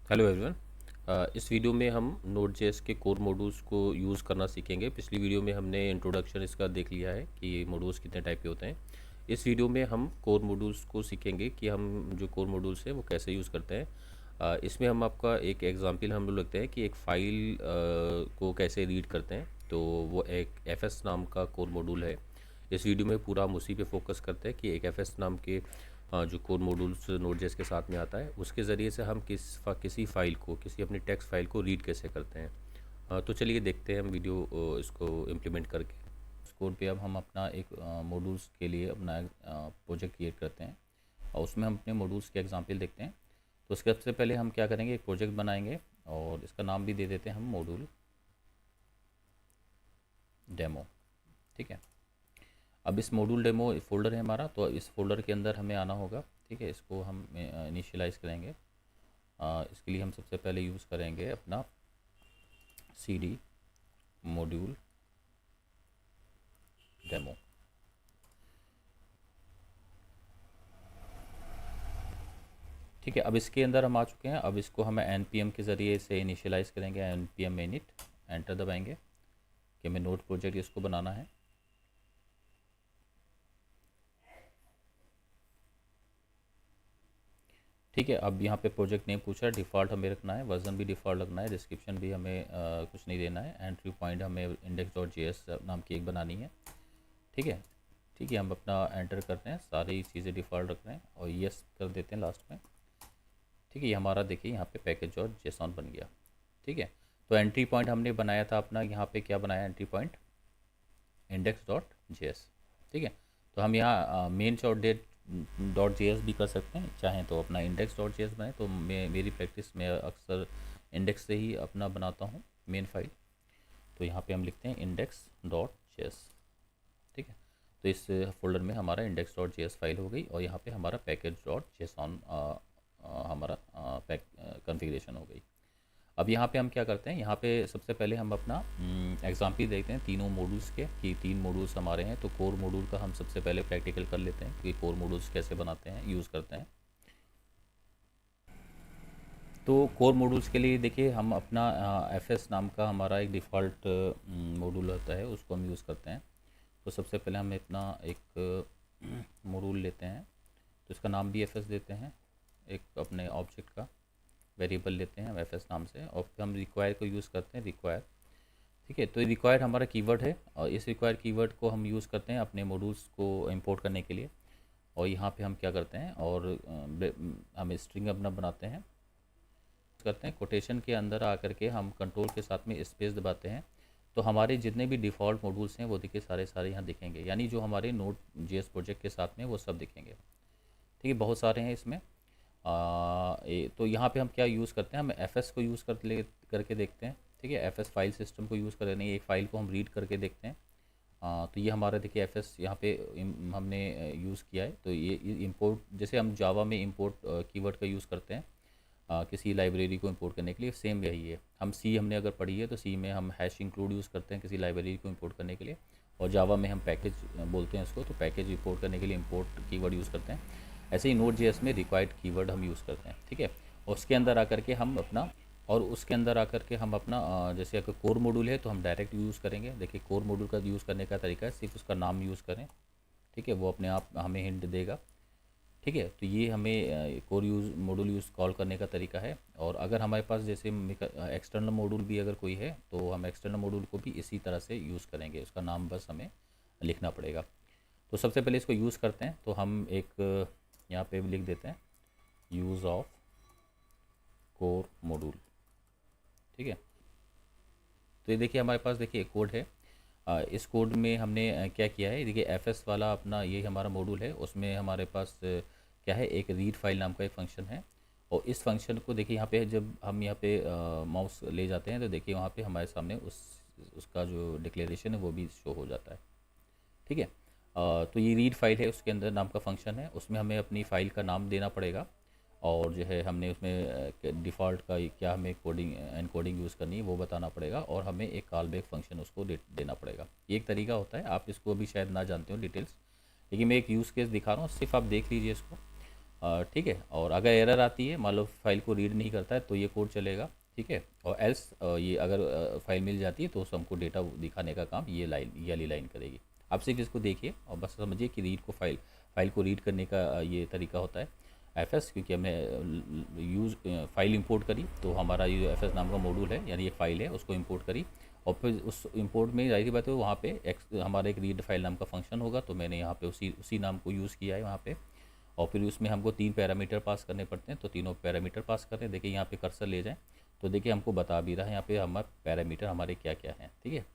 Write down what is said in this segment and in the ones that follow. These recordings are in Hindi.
Hello everyone. इस वीडियो में हम नोड.जेएस के कोर मॉड्यूल्स को यूज़ करना सीखेंगे। पिछली वीडियो में हमने इंट्रोडक्शन इसका देख लिया है कि मॉड्यूल्स कितने टाइप के होते हैं। इस वीडियो में हम कोर मॉड्यूल्स को सीखेंगे कि हम जो कोर मॉड्यूल्स हैं वो कैसे यूज़ करते हैं। इसमें हम आपका एक एग्जांपल हम लोग लगते हैं कि एक फ़ाइल को कैसे रीड करते हैं। तो वो एक एफएस नाम का कोर मॉड्यूल है। इस वीडियो में पूरा हम उसी पे फोकस करते हैं कि एक एफएस नाम के जो कोर मॉड्यूल्स नोड.जेएस के साथ में आता है उसके ज़रिए से हम किसी फ़ाइल को, किसी अपनी टेक्स्ट फाइल को रीड कैसे करते हैं। तो चलिए देखते हैं हम वीडियो इसको इम्प्लीमेंट करके। इस कोड पे अब हम अपना एक मॉड्यूल्स के लिए अपना प्रोजेक्ट क्रिएट करते हैं और उसमें हम अपने मॉड्यूल्स के एग्जांपल देखते हैं। तो उसके सबसे पहले हम क्या करेंगे, एक प्रोजेक्ट बनाएंगे और इसका नाम भी दे देते हैं हम मॉड्यूल डेमो। ठीक है। अब इस मॉड्यूल डेमो फोल्डर है हमारा, तो इस फोल्डर के अंदर हमें आना होगा। ठीक है, इसको हम इनिशियलाइज़ करेंगे। इसके लिए हम सबसे पहले यूज़ करेंगे अपना cd मॉड्यूल डेमो। ठीक है, अब इसके अंदर हम आ चुके हैं। अब इसको हमें npm के ज़रिए से इनिशियलाइज़ करेंगे। npm init एंटर दबाएंगे कि हमें नोड प्रोजेक्ट इसको बनाना है। ठीक है, अब यहाँ पे प्रोजेक्ट नेम पूछा है, डिफ़ॉल्ट हमें रखना है, वर्जन भी डिफ़ॉल्ट रखना है, डिस्क्रिप्शन भी हमें कुछ नहीं देना है। एंट्री पॉइंट हमें index.js नाम की एक बनानी है। ठीक है। ठीक है, हम अपना एंटर करते हैं, सारी चीज़ें डिफ़ॉल्ट रख रहे हैं और यस कर देते हैं लास्ट में। ठीक है, ये हमारा देखिए यहाँ पे पैकेज और जेसॉन बन गया। ठीक है, तो एंट्री पॉइंट हमने बनाया था अपना, यहाँ पे क्या बनाया एंट्री पॉइंट, index.js। ठीक है, तो हम यहाँ मेन .js भी कर सकते हैं, चाहें तो अपना index.js बनाए। तो मेरी प्रैक्टिस में अक्सर इंडेक्स से ही अपना बनाता हूँ मेन फाइल। तो यहाँ पे हम लिखते हैं index.js। ठीक है, तो इस फोल्डर में हमारा index.js फाइल हो गई और यहाँ पे हमारा package.json हमारा कॉन्फ़िगरेशन हो गई। अब यहाँ पे हम क्या करते हैं, यहाँ पे सबसे पहले हम अपना एग्जाम्पल देखते हैं तीनों मॉड्यूल्स के, कि तीन मॉड्यूल्स हमारे हैं। तो कोर मॉड्यूल का हम सबसे पहले प्रैक्टिकल कर लेते हैं कि कोर मॉड्यूल्स कैसे बनाते हैं, यूज़ करते हैं। तो कोर मॉड्यूल्स के लिए देखिए हम अपना एफ नाम का हमारा एक डिफ़ॉल्ट मॉड्यूल होता है, उसको हम यूज़ करते हैं। तो सबसे पहले हम अपना एक मॉड्यूल लेते हैं, तो इसका नाम भी एफ देते हैं, एक अपने ऑब्जेक्ट का वेरिएबल लेते हैं हम एफ नाम से, और फिर हम रिक्वायर को यूज़ करते हैं, रिक्वायर। ठीक है, तो रिक्वायर हमारा कीवर्ड है और इस रिक्वायर कीवर्ड को हम यूज़ करते हैं अपने मॉड्यूल्स को इंपोर्ट करने के लिए। और यहाँ पे हम क्या करते हैं, और हम स्ट्रिंग अपना बनाते हैं, करते हैं कोटेशन के अंदर आकर के हम कंट्रोल के साथ में स्पेस दबाते हैं। तो हमारे जितने भी डिफ़ॉल्ट मॉड्यूल्स हैं वो देखिए सारे सारे यहाँ दिखेंगे, यानी जो हमारे नोड जेएस प्रोजेक्ट के साथ में वो सब दिखेंगे। ठीक है, बहुत सारे हैं इसमें। तो यहाँ पे हम क्या यूज़ करते हैं, हम एफ को यूज़ करके देखते हैं। ठीक है, एफ फाइल सिस्टम को यूज़ कर, नहीं एक फ़ाइल को हम रीड करके देखते हैं। तो ये हमारा देखिए एफ यहाँ पे हमने यूज़ किया है। तो ये इंपोर्ट, जैसे हम जावा में इंपोर्ट कीवर्ड का यूज़ करते हैं किसी लाइब्रेरी को इंपोर्ट करने के लिए, सेम यही है। हम सी हमने अगर पढ़ी है तो सी में हम हैश इंक्लूड यूज़ करते हैं किसी लाइब्रेरी को इंपोर्ट करने के लिए, और जावा में हम पैकेज बोलते हैं उसको, तो पैकेज इंपोर्ट करने के लिए इंपोर्ट कीवर्ड यूज़ करते हैं। ऐसे ही नोड जेएस में रिक्वायर्ड कीवर्ड हम यूज़ करते हैं। ठीक है, और उसके अंदर आकर के हम अपना, और उसके अंदर आकर के हम अपना जैसे अगर कोर मॉड्यूल है तो हम डायरेक्ट यूज़ करेंगे। देखिए कोर मॉड्यूल का यूज़ करने का तरीका है, सिर्फ उसका नाम यूज़ करें। ठीक है, वो अपने आप हमें हिंट देगा। ठीक है, तो ये हमें core use module use call करने का तरीका है। और अगर हमारे पास जैसे एक्सटर्नल मॉड्यूल भी अगर कोई है तो हम एक्सटर्नल मॉड्यूल को भी इसी तरह से यूज़ करेंगे, उसका नाम बस हमें लिखना पड़ेगा। तो सबसे पहले इसको यूज़ करते हैं, तो हम एक यहाँ पे लिख देते हैं यूज़ ऑफ कोर मॉड्यूल। ठीक है, तो ये देखिए हमारे पास देखिए एक कोड है। इस कोड में हमने क्या किया है, देखिए एफ वाला अपना ये हमारा मॉड्यूल है, उसमें हमारे पास क्या है, एक रीड फाइल नाम का एक फंक्शन है। और इस फंक्शन को देखिए यहाँ पे जब हम यहाँ पे माउस ले जाते हैं तो देखिए वहाँ पे हमारे सामने उसका जो डिक्लेरेशन है वो भी शो हो जाता है। ठीक है, तो ये रीड फाइल है, उसके अंदर नाम का फंक्शन है, उसमें हमें अपनी फ़ाइल का नाम देना पड़ेगा। और जो है हमने उसमें डिफ़ॉल्ट का क्या हमें कोडिंग एनकोडिंग यूज़ करनी है वो बताना पड़ेगा, और हमें एक कॉल बैक फंक्शन उसको देना पड़ेगा। ये एक तरीका होता है, आप इसको अभी शायद ना जानते हो डिटेल्स, लेकिन मैं एक यूज़ केस दिखा रहा हूँ, सिर्फ आप देख लीजिए इसको। ठीक है। और अगर एरर आती है, मान लो फाइल को रीड नहीं करता है, तो ये कोड चलेगा, ठीक है। और एल्स ये अगर फाइल मिल जाती है तो उस हमको डेटा दिखाने का काम ये वाली लाइन करेगी। आप सिर्फ इसको देखिए और बस समझिए कि रीड को फाइल को रीड करने का ये तरीका होता है एफएस, क्योंकि हमने यूज़ फाइल इंपोर्ट करी, तो हमारा ये एफएस नाम का मॉड्यूल है, यानी एक फ़ाइल है, उसको इंपोर्ट करी। और फिर उस इंपोर्ट में जाहिर सी बात है वहाँ पे हमारा एक रीड फाइल नाम का फंक्शन होगा, तो मैंने यहाँ पे उसी नाम को यूज़ किया है वहाँ पे। और फिर उसमें हमको 3 पैरामीटर पास करने पड़ते हैं, तो तीनों पैरामीटर पास करें। देखिए यहाँ पे कर्सर ले जाएं तो देखिए हमको बता भी रहा है यहाँ पे हमारे पैरामीटर हमारे क्या क्या हैं, ठीक है।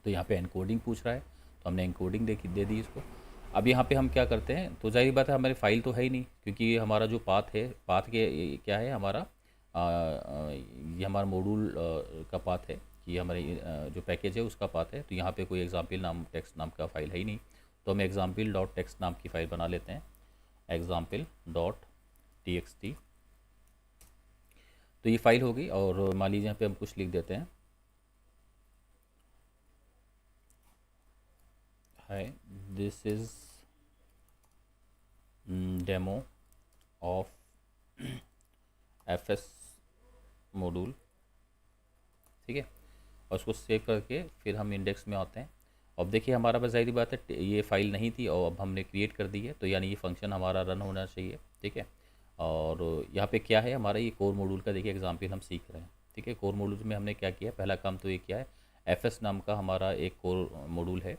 तो यहाँ पे एनकोडिंग पूछ रहा है, तो हमने एनकोडिंग दे दी इसको। अब यहाँ पे हम क्या करते हैं, तो जाहिर बात है हमारी फ़ाइल तो है ही नहीं, क्योंकि हमारा जो पाथ है, पाथ के क्या है हमारा ये हमारा मॉड्यूल का पाथ है, कि हमारे जो पैकेज है उसका पाथ है। तो यहाँ पे कोई एग्जाम्पल नाम टेक्स्ट नाम का फ़ाइल है ही नहीं, तो हम एग्जाम्पल डॉट टेक्स्ट नाम की फ़ाइल बना लेते हैं, एग्जाम्पल डॉट txt। तो ये फाइल होगी, और मान लीजिए यहाँ पे हम कुछ लिख देते हैं, हाय this is demo of FS module, ठीक है। और उसको सेव करके फिर हम इंडेक्स में आते हैं। अब देखिए हमारा बस ज़ाहिर बात है ये फ़ाइल नहीं थी और अब हमने क्रिएट कर दी है, तो यानी ये फंक्शन हमारा रन होना चाहिए, ठीक है। और यहाँ पे क्या है हमारा, ये कोर मॉड्यूल का देखिए एग्जाम्पल हम सीख रहे हैं, ठीक है। कोर मॉड्यूल में हमने क्या किया, पहला काम तो ये किया है, एफएस नाम का हमारा एक कोर मॉड्यूल है,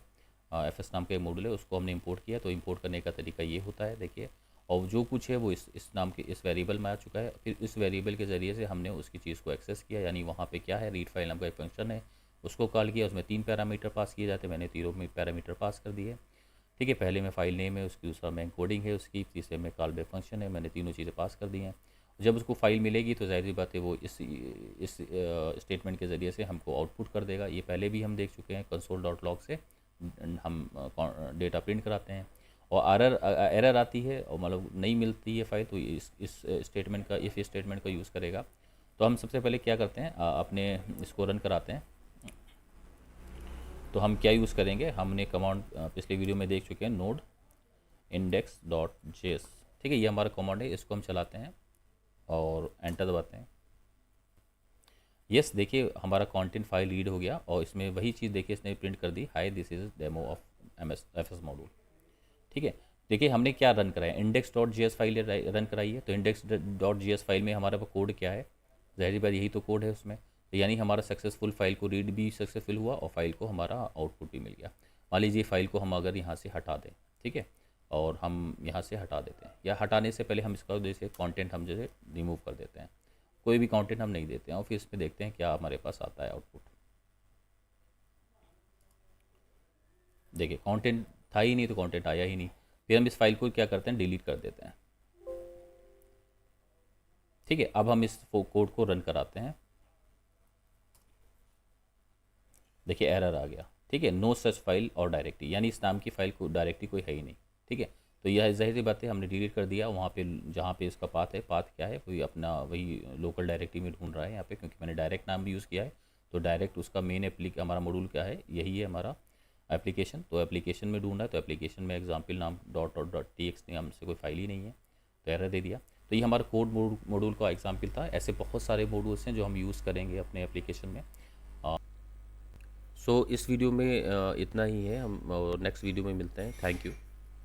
एफएस नाम का एक मॉड्यूल है, उसको हमने इंपोर्ट किया। तो इंपोर्ट करने का तरीका ये होता है, देखिए, और जो कुछ है वो इस नाम के इस वेरिएबल में आ चुका है। फिर इस वेरिएबल के ज़रिए से हमने उसकी चीज़ को एक्सेस किया, यानी वहाँ पे क्या है, रीड फाइल नाम का एक फंक्शन है, उसको कॉल किया। उसमें 3 पैरामीटर पास किए जाते हैं, मैंने तीनों में पैरामीटर पास कर दिए, ठीक है। पहले में फ़ाइल नेम है उसकी, दूसरा में कोडिंग है उसकी, तीसरे में कॉल बैक फंक्शन है, मैंने तीनों चीज़ें पास कर दी हैं। जब उसको फाइल मिलेगी तो ज़ाहिर सी बात है वो इस स्टेटमेंट के ज़रिए से हमको आउटपुट कर देगा। ये पहले भी हम देख चुके हैं, कंसोल डॉट लॉग से हम डेटा प्रिंट कराते हैं। और एरर आती है और मतलब नहीं मिलती है फाइल, तो इस स्टेटमेंट का, इफ़ स्टेटमेंट का यूज़ करेगा। तो हम सबसे पहले क्या करते हैं, अपने इसको रन कराते हैं। तो हम क्या यूज़ करेंगे, हमने कमांड पिछले वीडियो में देख चुके हैं, नोड इंडेक्स डॉट जेएस, ठीक है। ये हमारा कमांड है, इसको हम चलाते हैं और एंटर दबाते हैं। यस, देखिए हमारा कंटेंट फाइल रीड हो गया, और इसमें वही चीज़ देखिए इसने प्रिंट कर दी, hi this is demo of FS module, ठीक है। देखिए हमने क्या रन कराया, index dot G S file run कराई है। तो index dot G S file में हमारे पास कोड क्या है, ज़ाहिर बात यही तो कोड है उसमें। तो यानी हमारा सक्सेसफुल फाइल को रीड भी सक्सेसफुल हुआ और फाइल को हमारा आउटपुट भी मिल गया। मान लीजिए फाइल को हम अगर यहाँ से हटा दें, ठीक है, और हम यहाँ से हटा देते हैं, या हटाने से पहले हम इसका जैसे कंटेंट हम जैसे रिमूव कर देते हैं, कोई भी कंटेंट हम नहीं देते हैं, और फिर इसमें देखते हैं क्या हमारे पास आता है आउटपुट। देखिए कंटेंट था ही नहीं, तो कंटेंट आया ही नहीं। फिर हम इस फाइल को क्या करते हैं, डिलीट कर देते हैं, ठीक है। अब हम इस कोड को रन कराते हैं, देखिए एरर आ गया, ठीक है, नो सच फाइल और डायरेक्टरी, यानी इस नाम की फ़ाइल को डायरेक्टरी कोई है ही नहीं, ठीक है। तो यह ज़ाहिर सी बात है हमने डिलीट कर दिया। वहाँ पे जहाँ पे इसका पाथ है, पाथ क्या है, कोई अपना वही लोकल डायरेक्टरी में ढूंढ रहा है यहाँ पे, क्योंकि मैंने डायरेक्ट नाम भी यूज़ किया है। तो डायरेक्ट उसका मेन हमारा मॉड्यूल क्या है, यही है हमारा एप्लीकेशन। तो एप्लीकेशन में ढूंढा है, तो एप्लीकेशन में एग्जाम्पल नाम dot dot dot T x नाम से कोई फाइल ही नहीं है, तो एरर दे दिया। तो ये हमारा कोड मॉड्यूल का एग्जाम्पल था। ऐसे बहुत सारे मॉड्यूल्स हैं जो हम यूज़ करेंगे अपने एप्लीकेशन में। सो इस वीडियो में इतना ही है, हम नेक्स्ट वीडियो में मिलते हैं। Thank you.